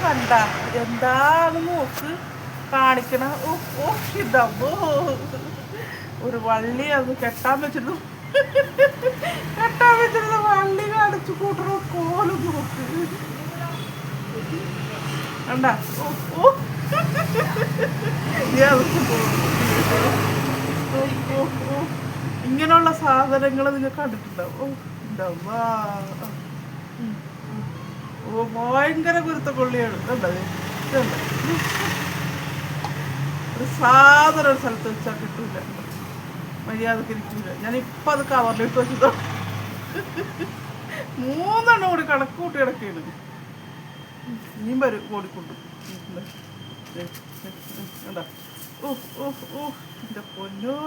കണ്ട എന്താണ് നോക്ക് കാണിക്കണ. ഓ ഓ ഇതോ ഒരു വള്ളി അത് കെട്ടാൻ വെച്ചിരുന്നു വള്ളി കാണിച്ചു കൂട്ടണ കോലും നോക്ക് കണ്ട. ഓ ഓ ഇങ്ങനെയുള്ള സാധനങ്ങൾ നിങ്ങൾ കണ്ടിട്ടുണ്ടാവും. ഓ ഭയങ്കര കുരുത്ത കൊള്ളിയാണ്. കണ്ടത് ഒരു സാധനം ഒരു സ്ഥലത്ത് വെച്ചാൽ കിട്ടൂല, മര്യാദക്ക് ഇരിക്കൂല. ഞാനിപ്പോൾ അത് കവറിലിട്ട് വെച്ചതോ 3 എണ്ണം കൂടി കണക്ക് കൂട്ടി കിടക്കുകയാണ്. ഇനിയും വരും ഓടിക്കൊണ്ടു. ഓ ഓ ഓ എൻ്റെ പൊന്നോ.